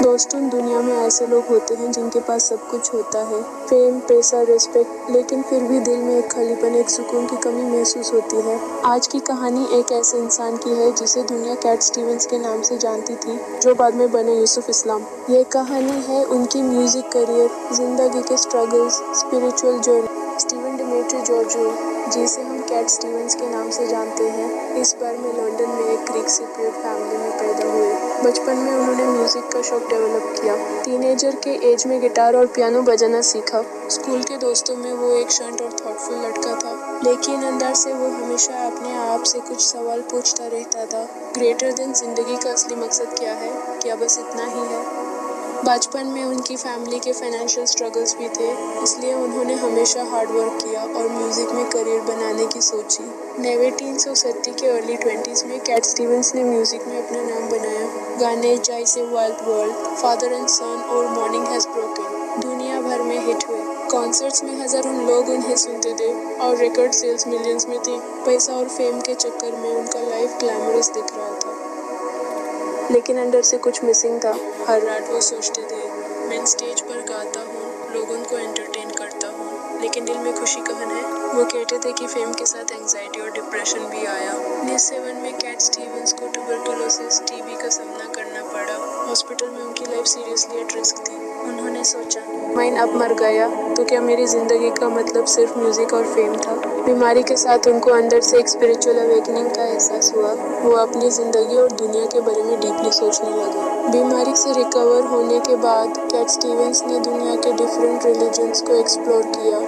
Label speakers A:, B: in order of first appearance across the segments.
A: दोस्तों, दुनिया में ऐसे लोग होते हैं जिनके पास सब कुछ होता है, फेम, पैसा, रिस्पेक्ट, लेकिन फिर भी दिल में एक खालीपन, एक सुकून की कमी महसूस होती है। आज की कहानी एक ऐसे इंसान की है जिसे दुनिया कैट स्टीवंस के नाम से जानती थी, जो बाद में बने यूसुफ इस्लाम। ये कहानी है उनकी म्यूजिक करियर, जिंदगी के struggles, spiritual journey. Steven Demetre Georgiou, जिसे हम कैट स्टीवंस के नाम से जानते हैं, इस बार में लंदन में एक ग्रीक सिप्रियट फैमिली में पैदा हुए। बचपन में उन्होंने म्यूजिक का शौक डेवलप किया। टीनेजर के एज में गिटार और पियानो बजाना सीखा। स्कूल के दोस्तों में वो एक शांत और थॉटफुल लड़का था, लेकिन अंदर से वो हमेशा अपने आप से कुछ सवाल पूछता रहता था। ग्रेटर देन जिंदगी का असली मकसद क्या है? क्या बस इतना ही है? बचपन में उनकी फैमिली के फाइनेंशियल स्ट्रगल्स भी थे, इसलिए उन्होंने हमेशा हार्ड वर्क किया और म्यूजिक में करियर बनाने की सोची। 1970 के अर्ली 20s में कैट स्टीवंस ने म्यूजिक में अपना नाम बनाया। गाने जैसे वाइल्ड वर्ल्ड, फादर एंड सन और मॉर्निंग हैज ब्रोकन दुनिया भर में हिट हुए। कॉन्सर्ट्स में हजारों लोग उन्हें सुनते थे और रिकॉर्ड सेल्स मिलियंस में थी। पैसा और फेम के चक्कर में उनका लाइफ ग्लैमरस दिख रहा था, लेकिन अंदर से कुछ मिसिंग था। हर रात वो सोचते थे, मैं स्टेज पर गाता हूँ, लोगों को एंटरटेन करता हूँ, लेकिन दिल में खुशी कहाँ है? वो कहते थे कि फेम के साथ एंजाइटी और डिप्रेशन भी आया। 1997 में कैट स्टीवंस को ट्यूबरकुलोसिस, टीबी का सामना करना पड़ा। हॉस्पिटल में उनकी लाइफ सीरियसली एट रिस्क थी। उन्होंने सोचा, मैं अब मर गया तो क्या मेरी जिंदगी का मतलब सिर्फ म्यूजिक और फेम था? बीमारी के साथ उनको अंदर से एक स्पिरिचुअल अवेकनिंग का एहसास हुआ। वो अपनी जिंदगी और दुनिया के बारे में डीपली सोचने लगे। बीमारी से रिकवर होने के बाद कैट स्टीवंस ने दुनिया के डिफरेंट रिलीजन्स को एक्सप्लोर किया।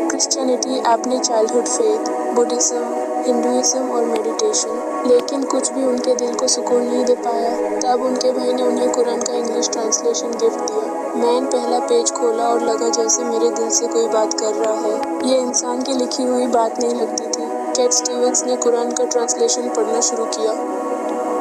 A: क्रिश्चियनिटी, अपने चाइल्डहुड फेथ, बुद्धिज्म, हिंदुइज्म और मेडिटेशन, लेकिन कुछ भी उनके दिल को सुकून नहीं दे पाया। तब उनके भाई ने उन्हें कुरान का इंग्लिश ट्रांसलेशन गिफ्ट दिया। मैंने पहला पेज खोला और लगा जैसे मेरे दिल से कोई बात कर रहा है। ये इंसान की लिखी हुई बात नहीं लगती थी। कैट स्टीवंस ने कुरान का ट्रांसलेशन पढ़ना शुरू किया।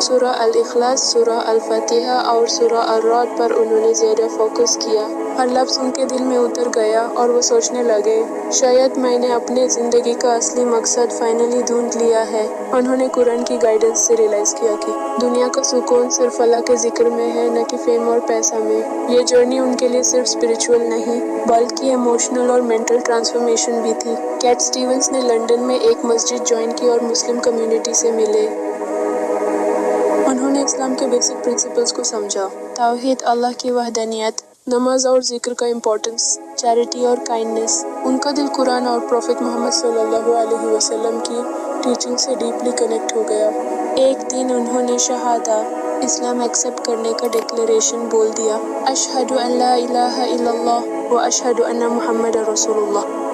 A: सूरह अल-इखलास, सूरह अल-फातिहा और सूरह अर-राद पर उन्होंने ज़्यादा फोकस किया। हर लफ्ज़ उनके दिल में उतर गया और वो सोचने लगे, शायद मैंने अपने ज़िंदगी का असली मकसद फाइनली ढूंढ लिया है। उन्होंने कुरान की गाइडेंस से रियलाइज़ किया कि दुनिया का सुकून सिर्फ अल्लाह के जिक्र में है, न कि फेम और पैसा में। ये जर्नी उनके लिए सिर्फ स्पिरिचुअल नहीं, बल्कि इमोशनल और मेंटल ट्रांसफॉर्मेशन भी थी। कैट स्टीवंस ने लंदन में एक मस्जिद ज्वाइन की और मुस्लिम कम्युनिटी से मिले। उन्होंने इस्लाम के बेसिक प्रिंसिपल्स को समझा, तौहीद, अल्लाह की वहदानियत, नमाज और जिक्र का इम्पोर्टेंस, चैरिटी और काइंडनेस। उनका दिल कुरान और प्रॉफिट मोहम्मद सल्लल्लाहु अलैहि वसल्लम की टीचिंग से डीपली कनेक्ट हो गया। एक दिन उन्होंने शहादा, इस्लाम एक्सेप्ट करने का डिक्लेरेशन बोल दिया, अशहदु अल्ला इलाहा इल्लल्लाह व अशहदु अन्ना मुहम्मद रसूलुल्लाह।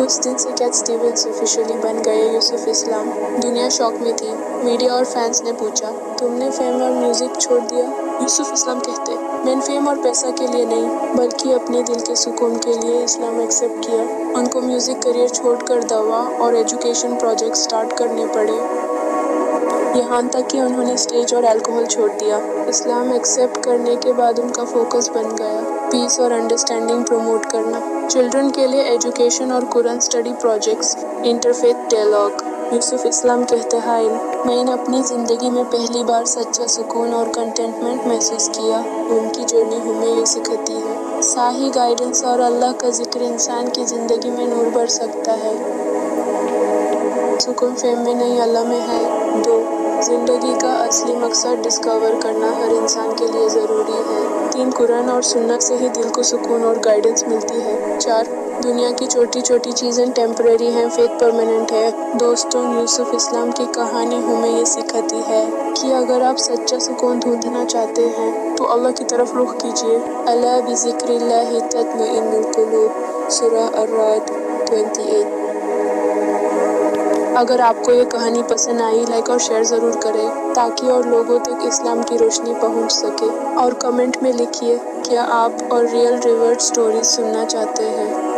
A: उस दिन से कैट स्टीवंस ऑफिशियली बन गए यूसुफ इस्लाम। दुनिया शॉक में थी। मीडिया और फैंस ने पूछा, तुमने फेम और म्यूजिक छोड़ दिया? यूसुफ इस्लाम कहते, मैंने फेम और पैसा के लिए नहीं, बल्कि अपने दिल के सुकून के लिए इस्लाम एक्सेप्ट किया। उनको म्यूजिक करियर छोड़कर दवा और एजुकेशन प्रोजेक्ट स्टार्ट करने पड़े, यहाँ तक कि उन्होंने स्टेज और अल्कोहल छोड़ दिया। इस्लाम एक्सेप्ट करने के बाद उनका फोकस बन गया पीस और अंडरस्टैंडिंग प्रमोट करना, चिल्ड्रन के लिए एजुकेशन और Quran study projects, interfaith dialogue. Yusuf Islam कहते हैं, मैंने अपनी ज़िंदगी में पहली बार सच्चा सुकून और कंटेंटमेंट महसूस किया। उनकी जर्नी हमें ये सिखाती है, सही गाइडेंस और अल्लाह का जिक्र इंसान की ज़िंदगी में नूर भर सकता है। सुकून फेम में नहीं, अल्लाह में है। 2. जिंदगी का असली मकसद डिस्कवर करना हर इंसान के लिए ज़रूरी है। 3. कुरान और सुन्नत से ही दिल को सुकून और गाइडेंस मिलती है। 4. दुनिया की छोटी छोटी चीज़ें टेम्परेरी हैं, फेथ परमानेंट है। दोस्तों, यूसुफ इस्लाम की कहानी हमें ये सिखाती है कि अगर आप सच्चा सुकून ढूंढना चाहते हैं तो अल्लाह की तरफ रुख कीजिए। अला बिज़िक्रिल्लाहि तत्मइन्नुल कुलूब, सूरह अर-राद 28। अगर आपको ये कहानी पसंद आई, लाइक और शेयर ज़रूर करें ताकि और लोगों तक इस्लाम की रोशनी पहुंच सके। और कमेंट में लिखिए, क्या आप और रियल रिवर्ड स्टोरीज सुनना चाहते हैं?